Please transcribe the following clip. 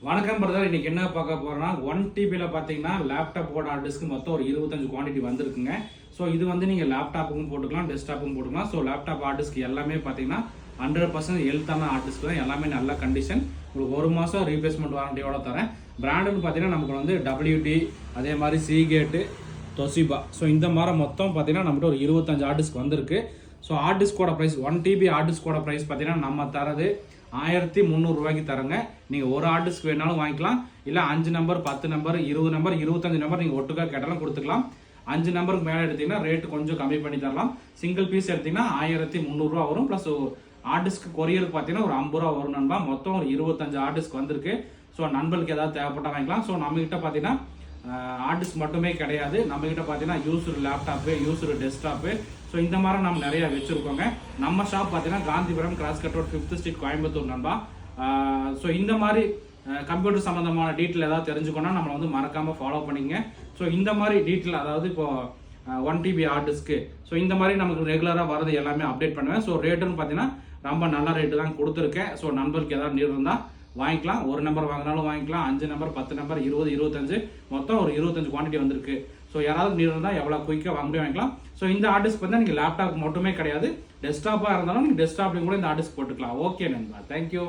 வணக்கம் பிரதர். இன்னைக்கு என்ன பார்க்க போறோம்னா 1 TB பார்த்தீங்கன்னா லேப்டாப்போட ஹார்ட் டிஸ்க் மொத்தம் ஒரு 25 குவான்டிட்டி வந்திருக்குங்க. ஸோ இது வந்து நீங்கள் லேப்டாப்புக்கும் போட்டுக்கலாம், டெஸ்க்டாப்புக்கும் போட்டுக்கலாம். ஸோ லேப்டாப் ஹார்ட் டிஸ்க் எல்லாமே பார்த்தீங்கன்னா 100% ஹெல்த்தான ஹார்ட் டிஸ்க் தான். எல்லாமே நல்ல கண்டிஷன். உங்களுக்கு 1 மாதம் ரீப்ளேஸ்மெண்ட் வாரண்டியோட தரேன். பிராண்டுன்னு பார்த்தீங்கன்னா நமக்கு வந்து WD, அதே மாதிரி சீகேட்டு, தொசிபா. ஸோ இந்த மாதிரி மொத்தம் பார்த்தீங்கன்னா நம்மகிட்ட ஒரு 25 ஹார்ட் டிஸ்க் வந்திருக்கு. ஸோ ஹார்ட் டிஸ்கோட ப்ரைஸ் 1 TB ஹார்ட் டிஸ்கோட ப்ரைஸ் பார்த்தீங்கன்னா நம்ம தரது 1300 ரூபாய்க்கு தரங்க. நீங்கள் ஒரு ஹார்ட் டிஸ்க் வேணாலும் வாங்கிக்கலாம், இல்லை 5 நம்பர், 10 நம்பர், 20 நம்பர், 25 நம்பர் நீங்கள் ஒட்டுக்கா கேட்டாலும் கொடுத்துக்கலாம். 5 நம்பருக்கு மேலே எடுத்தீங்கன்னா ரேட் கொஞ்சம் கம்மி பண்ணி தரலாம். சிங்கிள் பீஸ் எடுத்தீங்கன்னா 1300 ரூபா வரும். ப்ளஸ் ஹார்ட் டிஸ்க் கொரியருக்கு பார்த்தீங்கன்னா ஒரு 50 ரூபா வரும் நண்பா. மொத்தம் ஒரு 25 ஹார்ட் டிஸ்க் வந்திருக்கு. ஸோ நண்பர்களுக்கு ஏதாவது தேவைப்பட்டா வாங்கிக்கலாம். ஸோ நம்மகிட்ட பார்த்தீங்கன்னா ஹார்ட் டிஸ்க் மட்டுமே கிடையாது, நம்மகிட்ட பார்த்தீங்கன்னா used laptop, used desktop, so இந்த மாதிரி நம்ம நிறைய வச்சிருக்கோங்க. நம்ம ஷாப் பார்த்தீங்கன்னா Gandhipuram, cross cut road, 5th street, Coimbatore நண்பா. ஸோ இந்த மாதிரி கம்ப்யூட்டர் சம்மந்தமான டீட்டெயில் ஏதாவது தெரிஞ்சுக்கணும்னா நம்மளை வந்து மறக்காமல் ஃபாலோ பண்ணிங்க. ஸோ இந்த மாதிரி டீட்டெயில், அதாவது இப்போ 1 TB ஹார்ட் டிஸ்க்கு, ஸோ இந்த மாதிரி நமக்கு ரெகுலராக வரது எல்லாமே அப்டேட் பண்ணுவேன். ஸோ ரேட்டுன்னு பார்த்தீங்கன்னா ரொம்ப நல்ல ரேட்டு தான் கொடுத்துருக்கேன். ஸோ நண்பருக்கு ஏதாவது நீர் இருந்தால் வாங்கிக்கலாம். ஒரு நம்பர் வாங்கினாலும் வாங்கிக்கலாம், 5 நம்பர், 10 நம்பர், 20, 25, மொத்தம் ஒரு 25 குவான்டிட்டி வந்திருக்கு. ஸோ யாராவது நீர் இருந்தால் எவ்வளோ குயிக்காக வாங்க முடியும் வாங்கிக்கலாம். ஸோ இந்த ஹார்ட் டிஸ்க் வந்து நீங்கள் லேப்டாப் மட்டுமே கிடையாது, டெஸ்க்டாப்பாக இருந்தாலும் நீங்கள் டெஸ்க்டாப்லையும் கூட இந்த ஹார்ட் டிஸ்க் போட்டுக்கலாம். ஓகே நண்பா, தேங்க்யூ.